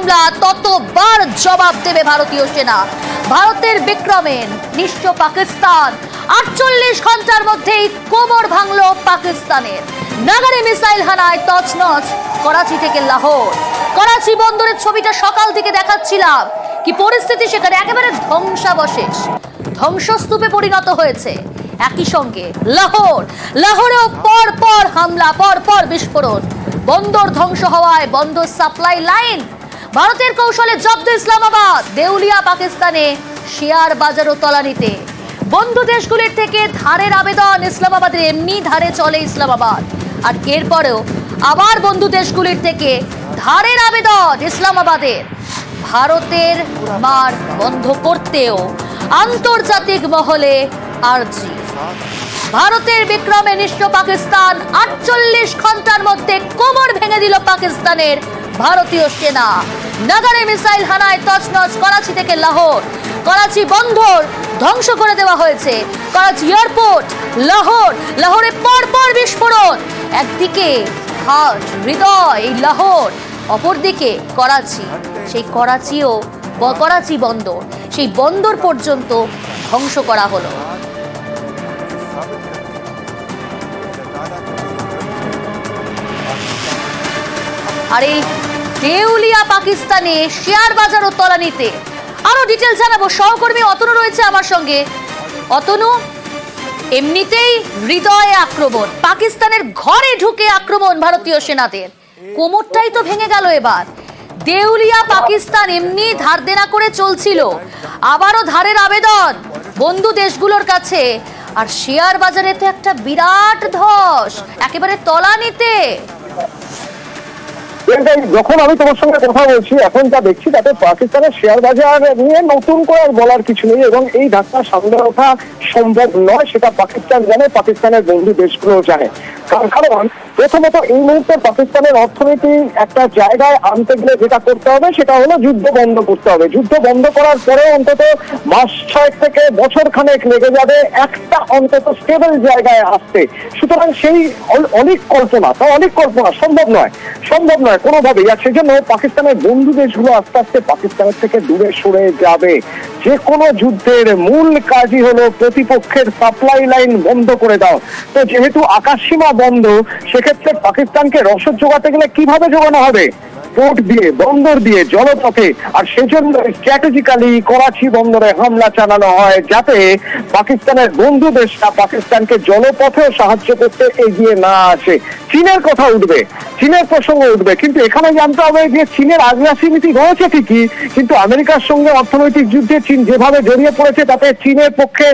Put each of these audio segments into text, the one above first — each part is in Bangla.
হামলা ততবার জবাব দেবে ভারতীয় সেনা। ভারতের বিক্রমে নিঃস্ব পাকিস্তান। 48 ঘন্টার মধ্যেই কোমর ভাঙল পাকিস্তানের। নাগারে মিসাইল হানায় তছনছ করাচি থেকে লাহোর। করাচি বন্দরের ছবিটা সকাল থেকে দেখাচ্ছিলাম, কি পরিস্থিতি সেখানে, একেবারে ধ্বংসাবশেষ, ধ্বংসস্তূপে পরিণত হয়েছে। একই সঙ্গে লাহোরেও পর পর হামলা, পর পর বিস্ফোরণ। বন্দর ধ্বংস হওয়ায় বন্ধ সাপ্লাই লাইন। ভারতের কৌশলে জব্দ ইসলামাবাদ। দেউলিয়া পাকিস্তানে শেয়ার বাজারও তলানিতে। বন্ধু দেশগুলির থেকে ধারের আবেদন ইসলামাবাদের, এমনি ধারে চলে ইসলামাবাদ। আর এরপরেও আবার বন্ধু দেশগুলির থেকে ধারের আবেদন ইসলামাবাদের। ভারতের মার বন্ধ করতেও আন্তর্জাতিক মহলে আর্জি। ভারতের বিক্রমে নিঃস্ব পাকিস্তান। 48 ঘন্টার মধ্যে কোমর ভেঙে দিল পাকিস্তানের ভারতীয় সেনা। নাগারে মিসাইল হানায় তছনছ করাচি থেকে লাহোর। করাচি বন্দর ধ্বংস করে দেওয়া হয়েছে। করাচি এয়ারপোর্ট, লাহোরে পরপর বিস্ফোরণ। একদিকে হার্ট, হৃদয় এই লাহোর, অপরদিকে করাচি। সেই করাচি বন্দর, সেই বন্দর পর্যন্ত ধ্বংস করা হলো। আর এই দেউলিয়া পাকিস্তানে শেয়ার বাজার ও তলানিতে। আরো ডিটেল জানাবো, সহকর্মী অতনু রয়েছে আমার সঙ্গে। অতনু, এমনিতেই হৃদয়ে আক্রমণ, পাকিস্তানের ঘরে ঢুকে আক্রমণ ভারতীয় সেনাদের, কোমরটাই তো ভেঙে গেল এবার। দেউলিয়া পাকিস্তান এমনি ধার দেনা করে চলছিল, আবারও ধারের আবেদন বন্ধু দেশগুলোর কাছে। আর শেয়ার বাজারে তো একটা বিরাট ধস, একেবারে তলানিতে। যখন আমি তোমার সঙ্গে কথা বলছি, এখন যা দেখছি তাতে পাকিস্তানের শেয়ার বাজার নিয়ে নতুন করে আর বলার কিছু নেই, এবং এই ধাক্কা সামনে ওঠা সম্ভব নয়, সেটা পাকিস্তান জানে, পাকিস্তানের বন্ধু দেশগুলো জানে। কারণ প্রথমত এই মুহূর্তে পাকিস্তানের অর্থনীতি একটা জায়গায় আনতে গেলে যেটা করতে হবে সেটা হলো যুদ্ধ বন্ধ করতে হবে। যুদ্ধ বন্ধ করার পরে অন্তত মাস 6 থেকে বছর খানেক লেগে যাবে একটা অন্তত স্টেবল জায়গায় আসতে। সুতরাং সেই অনেক কল্পনা সম্ভব নয় কোনোভাবেই। আর সেজন্য পাকিস্তানের বন্ধু দেশগুলো আস্তে আস্তে পাকিস্তানের থেকে দূরে সরে যাবে। যে কোনো যুদ্ধের মূল কাজই হলো প্রতিপক্ষের সাপ্লাই লাইন বন্ধ করে দাও। তো যেহেতু আকাশসীমা বন্ধ, সেক্ষেত্রে পাকিস্তানকে রসদ যোগাতে গেলে কিভাবে যোগানো হবে? পোর্ট দিয়ে, বন্দর দিয়ে, জলপথে। আর সেজন্য স্ট্র্যাটেজিক্যালি করাচি বন্দরে হামলা চালানো হয়, যাতে পাকিস্তানের বন্ধু দেশটা পাকিস্তানকে জলপথেও সাহায্য করতে এগিয়ে না আসে। চীনের কথা উঠবে, চীনের প্রসঙ্গ উঠবে, কিন্তু এখানে জানতে হবে যে চীনের আগ্রাসী নীতি রয়েছে ঠিকই, কিন্তু আমেরিকার সঙ্গে অর্থনৈতিক যুদ্ধে চীন যেভাবে জড়িয়ে পড়েছে তাতে চীনের পক্ষে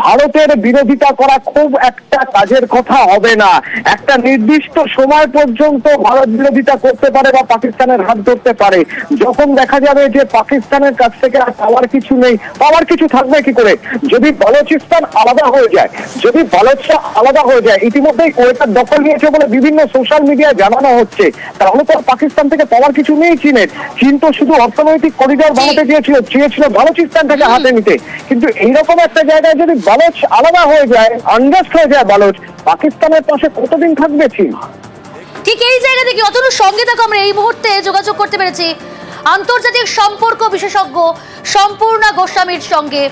ভারতের বিরোধিতা করা খুব একটা কাজের কথা হবে না। একটা নির্দিষ্ট সময় পর্যন্ত ভারত বিরোধিতা করতে পারে বা পাকিস্তানের হাত ধরতে পারে। যখন দেখা যাবে যে পাকিস্তানের কাছ থেকে আর পাওয়ার কিছু নেই, পাওয়ার কিছু থাকবে কি করে? যদি বালুচিস্তান আলাদা হয়ে যায়, ইতিমধ্যেই কোয়েটার দখল নিয়েছে বলে বিভিন্ন সোশ্যাল মিডিয়া জানানো হচ্ছে, তাহলে তো পাকিস্তান থেকে পাওয়ার কিছু নেই চীনের। চীন তো শুধু অর্থনৈতিক করিডোর বানাতে চেয়েছিল বালুচিস্তান থেকে হাতে নিতে। কিন্তু এইরকম একটা জায়গায় যদি বালুচ আলাদা হয়ে যায়, আনজাস্ট হয়ে যায় বালুচ, পাকিস্তানের পাশে কতদিন থাকবে চীন? ঠিক এই জায়গা থেকে অতনুর সঙ্গে থেকে আমরা এই মুহূর্তে যোগাযোগ করতে পেরেছি আন্তর্জাতিক সম্পর্ক বিশেষজ্ঞ সম্পূর্ণা গোস্বামীর সঙ্গে।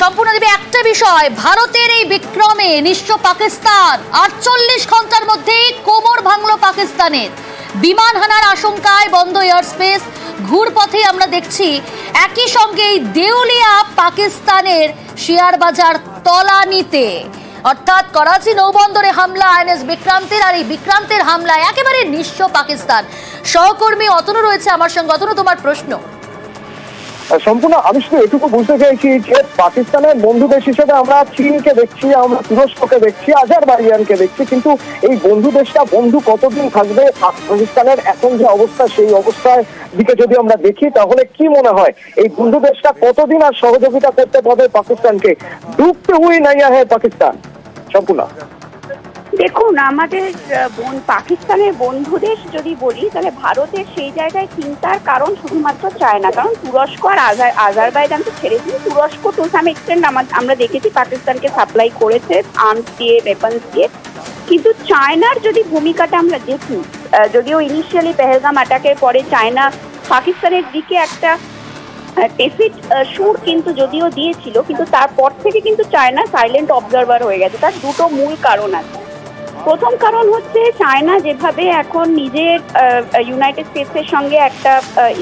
সম্পূর্ণ দেবে একটা বিষয়, ভারতের এই বিক্রমে নিঃস্ব পাকিস্তান। 48 ঘন্টার মধ্যেই কোমর ভাঙল পাকিস্তানের। বিমান হানার আশঙ্কায় বন্ধ এয়ার স্পেস, ঘুরপথে আমরা দেখছি। একই সঙ্গে দেউলিয়া পাকিস্তানের শেয়ার বাজার তলানিতে, অর্থাৎ করাচি নৌবন্দরে হামলা আইএনএস বিক্রান্তের, আর এই বিক্রান্তের হামলায় একেবারে নিঃস্ব পাকিস্তান। সহকর্মী অতনু রয়েছে আমার সঙ্গে। অতনু, তোমার প্রশ্ন। সম্পূর্ণ আমি শুধু এটুকু বলতে চাইছি যে পাকিস্তানের বন্ধু দেশ হিসেবে আমরা চীনকে দেখছি, আমরা তুরস্ককে দেখছি, আজারবাইজানকে দেখছি, কিন্তু এই বন্ধু দেশটা বন্ধু কতদিন থাকবে? পাকিস্তানের এখন যে অবস্থা, সেই অবস্থার দিকে যদি আমরা দেখি তাহলে কি মনে হয় এই বন্ধু দেশটা কতদিন আর সহযোগিতা করতে পারবে পাকিস্তানকে? ডুবতে হুই নাই হ্যাঁ পাকিস্তান। সম্পূর্ণ দেখুন, আমাদের পাকিস্তানের বন্ধু দেশ যদি বলি, তাহলে ভারতের সেই জায়গায় চিন্তার কারণ শুধুমাত্র চায়না। কারণ তুরস্ক আর আজারবাইজান তো ছেড়ে দিন, তুরস্ক টু সাম এক্সটেন্ট আমরা দেখেছি পাকিস্তানকে সাপ্লাই করেছে আর্মস দিয়ে, ওয়েপন্স দিয়ে। কিন্তু চায়নার যদি ভূমিকাটা আমরা দেখি, যদিও ইনিশিয়ালি পেহেলগাম অ্যাটাকের পরে চায়না পাকিস্তানের দিকে একটা টেসিড সুর কিন্তু যদিও দিয়েছিল, কিন্তু তারপর থেকে কিন্তু চায়না সাইলেন্ট অবজারভার হয়ে গেছে। তার দুটো মূল কারণ আছে। প্রথম কারণ হচ্ছে চায়না যেভাবে এখন নিজের ইউনাইটেড স্টেটসের সঙ্গে একটা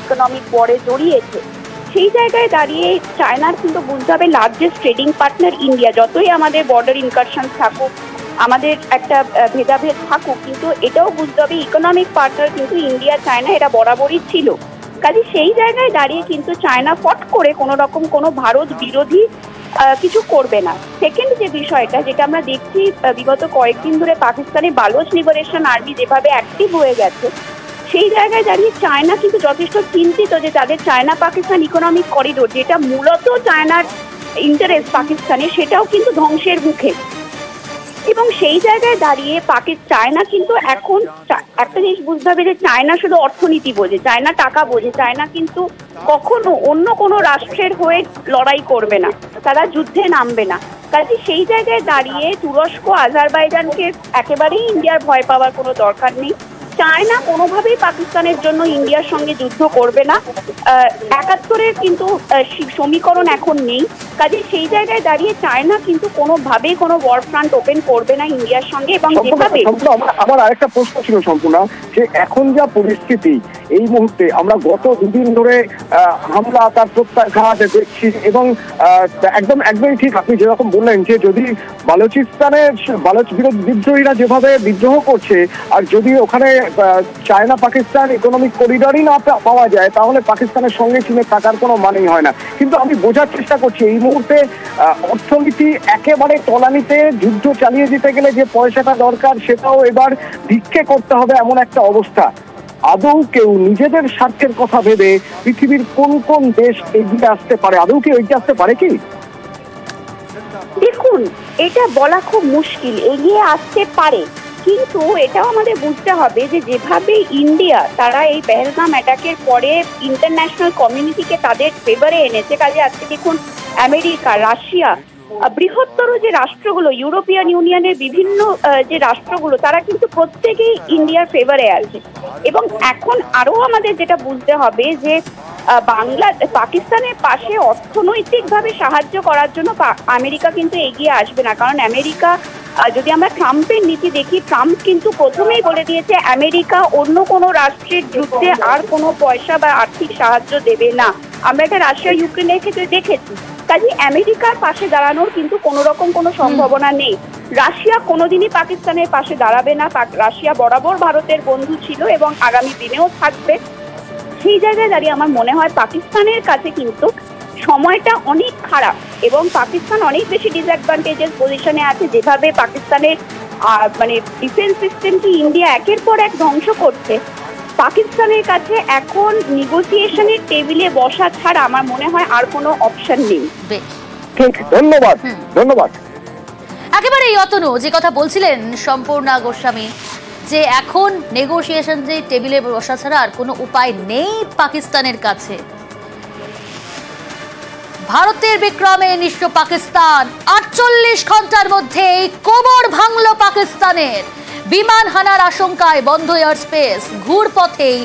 ইকোনমিক ওয়ারে জড়িয়েছে, সেই জায়গায় দাঁড়িয়ে চায়নার কিন্তু বুঝতে হবে লার্জেস্ট ট্রেডিং পার্টনার ইন্ডিয়া। যতই আমাদের বর্ডার ইনকারশন থাকুক, আমাদের একটা ভেদাভেদ থাকুক, কিন্তু এটাও বুঝতে হবে ইকোনমিক পার্টনার কিন্তু ইন্ডিয়া চায়না এটা বরাবরই ছিল। কাজে সেই জায়গায় দাঁড়িয়ে কিন্তু চায়না ফট করে কোনো রকম কোনো ভারত বিরোধী কিছু করবে না। সেকেন্ড যে বিষয়টা যেটা আমরা দেখছি বিগত কয়েকদিন ধরে পাকিস্তানে বালোচ লিবারেশন আর্মি যেভাবে অ্যাক্টিভ হয়ে গেছে, সেই জায়গায় দাঁড়িয়ে চায়না কিন্তু যথেষ্ট চিন্তিত যে তাদের চায়না পাকিস্তান ইকোনমিক করিডোর, যেটা মূলত চায়নার ইন্টারেস্ট পাকিস্তানে, সেটাও কিন্তু ধ্বংসের মুখে। এবং সেই জায়গায় দাঁড়িয়ে চায়না কিন্তু এখন একটা জিনিস বুঝতে হবে যে চায়না শুধু অর্থনীতি বোঝে, চায়না টাকা বোঝে। চায়না কিন্তু কখনো অন্য কোনো রাষ্ট্রের হয়ে লড়াই করবে না, তারা যুদ্ধে নামবে না। কাজে সেই জায়গায় দাঁড়িয়ে তুরস্ক, আজারবাইজানকে একেবারেই ইন্ডিয়ার ভয় পাওয়ার কোনো দরকার নেই। চায়না কোনোভাবেই পাকিস্তানের জন্য ইন্ডিয়ার সঙ্গে যুদ্ধ করবে না। ৭১-এর কিন্তু সমীকরণ এখন নেই। কাজে সেই জায়গায় দাঁড়িয়ে চায়না কিন্তু কোনোভাবেই কোনো ওয়ার ফ্রন্ট ওপেন করবে না ইন্ডিয়ার সঙ্গে। এবং যেভাবে আমার আরেকটা প্রশ্ন ছিল সম্পূর্ণ, যে এখন যা পরিস্থিতি এই মুহূর্তে, আমরা গত দুদিন ধরে হামলা তার প্রত্যাঘাত দেখছি, এবং একদমই ঠিক আপনি যেরকম বললেন যে যদি বালোচ বিদ্রোহীরা যেভাবে বিদ্রোহ করছে, আর যদি ওখানে চায়না পাকিস্তান ইকোনমিক করিডরই না পাওয়া যায়, তাহলে পাকিস্তানের সঙ্গে চীনের থাকার কোনো মানেই হয় না। কিন্তু আমি বোঝার চেষ্টা করছি এই মুহূর্তে অর্থনীতি একেবারে তলানিতে, যুদ্ধ চালিয়ে যেতে গেলে যে পয়সাটা দরকার সেটাও এবার ভিক্ষে করতে হবে এমন একটা অবস্থা। আদৌ কেউ নিজেদের স্বার্থের কথা ভেবে পৃথিবীর কোন কোন দেশ এগিয়ে আসতে পারে? আদৌ কেউ এগিয়ে আসতে পারে কি? দেখুন, এটা বলা খুব মুশকিল। এগিয়ে আসতে পারে, কিন্তু এটাও আমাদের বুঝতে হবে যে যেভাবে ইন্ডিয়া তারা এই পেহেলগাম অ্যাটাকের পরে ইন্টারন্যাশনাল কমিউনিটিকে তাদের ফেভারে এনেছে। কাজে আজকে দেখুন আমেরিকা, রাশিয়া, বৃহত্তর যে রাষ্ট্রগুলো, ইউরোপিয়ান ইউনিয়নের বিভিন্ন যে রাষ্ট্রগুলো, তারা কিন্তু প্রত্যেকেই ইন্ডিয়ার ফেভারে আছে। এবং এখন আরো আমাদের যেটা বুঝতে হবে যে পাকিস্তানের পাশে অর্থনৈতিকভাবে সাহায্য করার জন্য আমেরিকা কিন্তু এগিয়ে আসবে না। কারণ আমেরিকা, যদি আমরা ট্রাম্পের নীতি দেখি, ট্রাম্প কিন্তু প্রথমেই বলে দিয়েছে আমেরিকা অন্য কোনো রাষ্ট্রের যুদ্ধে আর কোনো পয়সা বা আর্থিক সাহায্য দেবে না। আমরা এটা রাশিয়া ইউক্রেনের ক্ষেত্রে দেখেছি। কাজে আমেরিকার পাশে দাঁড়ানোর কিন্তু কোনো রকম কোনো সম্ভাবনা নেই। রাশিয়া কোনোদিনই পাকিস্তানের পাশে দাঁড়াবে না। রাশিয়া বরাবর ভারতের বন্ধু ছিল এবং আগামী দিনেও থাকবে। সেই জায়গায় দাঁড়িয়ে আমার মনে হয় পাকিস্তানের কাছে কিন্তু সময়টা অনেক খারাপ, এবং পাকিস্তান অনেক বেশি ডিসঅ্যাডভান্টেজেস পজিশনে আছে। যেভাবে পাকিস্তানের মানে ডিফেন্স সিস্টেমকে ইন্ডিয়া একের পর এক ধ্বংস করছে, পাকিস্তানের কাছে এখন নেগোসিয়েশনের টেবিলে বসা ছাড়া আমার মনে হয় আর কোনো অপশন নেই। ঠিক, ধন্যবাদ। একেবারে অতনু যে কথা বলছিলেন সম্পূর্ণা গোস্বামী, যে এখন নেগোসিয়েশন যে টেবিলে বসা ছাড়া আর কোনো উপায় নেই পাকিস্তানের কাছে। ভারতের বিক্রমে নিঃস্ব পাকিস্তান, ৪৮ ঘন্টার মধ্যেই কোমর ভাঙল পাকিস্তানের। বিমান হানার আশঙ্কায় বন্ধ এয়ার স্পেস, ঘুরপথেই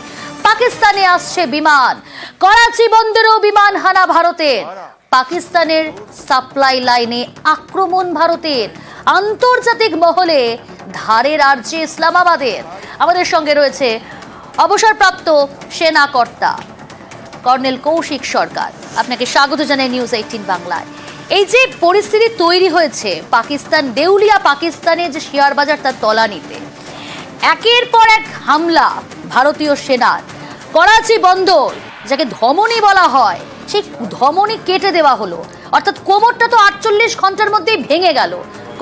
পাকিস্তানে আসছে বিমান। করাচি বন্দরেও বিমান হানা ভারতের। পাকিস্তানের সাপ্লাই লাইনে আক্রমণ ভারতের। আন্তর্জাতিক মহলে ধারের আর্জি ইসলামাবাদের। আমাদের সঙ্গে রয়েছে অবসরপ্রাপ্ত সেনা কর্তা কর্নেল কৌশিক সরকার। আপনাকে স্বাগত জানাই নিউজ 18 বাংলায়। এই যে পরিস্থিতি তৈরি হয়েছে, পাকিস্তান দেউলিয়া পাকিস্তানে যে শেয়ার বাজার তার তলানিতে, একের পর এক হামলা ভারতীয় সেনার। করাচি বন্দর, যাকে ধমনী বলা হয়, সেই ধমনী কেটে দেওয়া হলো, অর্থাৎ কোমরটা তো ৪৮ ঘন্টার মধ্যেই ভেঙে গেল।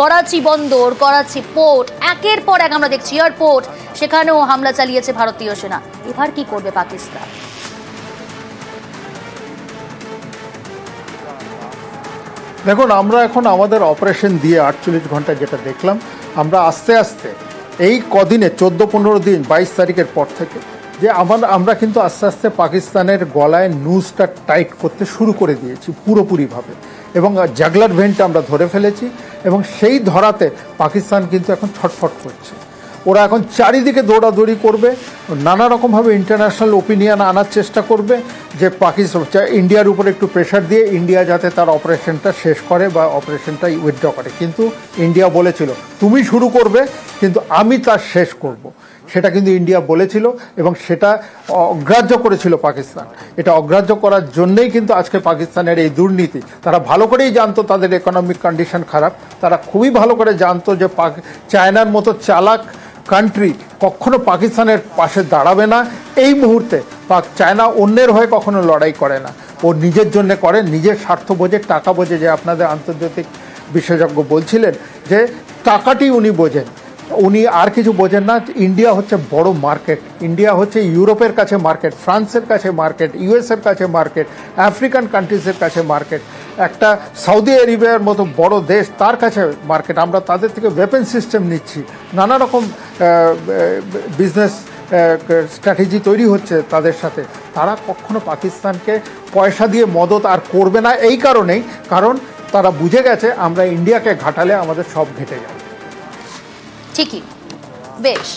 করাচি বন্দর, করাচি পোর্ট, একের পর এক আমরা দেখছি এয়ারপোর্ট, সেখানেও হামলা চালিয়েছে ভারতীয় সেনা। এবার কি করবে পাকিস্তান? দেখুন, আমরা এখন আমাদের অপারেশন দিয়ে ৪৮ ঘন্টা যেটা দেখলাম, আমরা আস্তে আস্তে এই কদিনে ১৪-১৫ দিন ২২ তারিখের পর থেকে যে আমরা কিন্তু আস্তে আস্তে পাকিস্তানের গলায় নুজটা টাইট করতে শুরু করে দিয়েছি পুরোপুরিভাবে, এবং জাগলার ভেন্টটা আমরা ধরে ফেলেছি, এবং সেই ধরাতে পাকিস্তান কিন্তু এখন ছটফট করছে। ওরা এখন চারিদিকে দৌড়াদৌড়ি করবে, নানা রকমভাবে ইন্টারন্যাশনাল ওপিনিয়ন আনার চেষ্টা করবে যে পাকিস্তান ইন্ডিয়ার উপর একটু প্রেশার দিয়ে ইন্ডিয়া যাতে তার অপারেশনটা শেষ করে বা অপারেশনটা উইথড্র করে। কিন্তু ইন্ডিয়া বলেছিল তুমি শুরু করবে কিন্তু আমি তার শেষ করব, সেটা কিন্তু ইন্ডিয়া বলেছিল এবং সেটা অগ্রাহ্য করেছিল পাকিস্তান। এটা অগ্রাহ্য করার জন্যই কিন্তু আজকে পাকিস্তানের এই দুর্নীতি। তারা ভালো করেই জানতো তাদের ইকোনমিক কন্ডিশন খারাপ, তারা খুবই ভালো করে জানতো যে চায়নার মতো চালাক কান্ট্রি কখনো পাকিস্তানের পাশে দাঁড়াবে না। এই মুহূর্তে চায়না অন্যের হয়ে কখনো লড়াই করে না, ও নিজের জন্য করে, নিজের স্বার্থ বোঝে, টাকা বোঝে। যে আপনাদের আন্তর্জাতিক বিশেষজ্ঞ বলছিলেন যে টাকাটি উনি বোঝেন, উনি আর কিছু বোঝেন না। ইন্ডিয়া হচ্ছে বড় মার্কেট, ইন্ডিয়া হচ্ছে ইউরোপের কাছে মার্কেট, ফ্রান্সের কাছে মার্কেট, ইউএসের কাছে মার্কেট, আফ্রিকান কান্ট্রিজের কাছে মার্কেট, একটা সৌদি আরবিয়ার মতো বড় দেশ তার কাছে মার্কেট। আমরা তাদের থেকে ওয়েপন সিস্টেম নিচ্ছি, নানা রকম বিজনেস স্ট্র্যাটেজি তৈরি হচ্ছে তাদের সাথে। তারা কখনো পাকিস্তানকে পয়সা দিয়ে মদত আর করবে না, এই কারণেই, কারণ তারা বুঝে গেছে আমরা ইন্ডিয়াকে ঘাটালে আমাদের সব ঘেটে যাবে। ঠিকই, বেশ।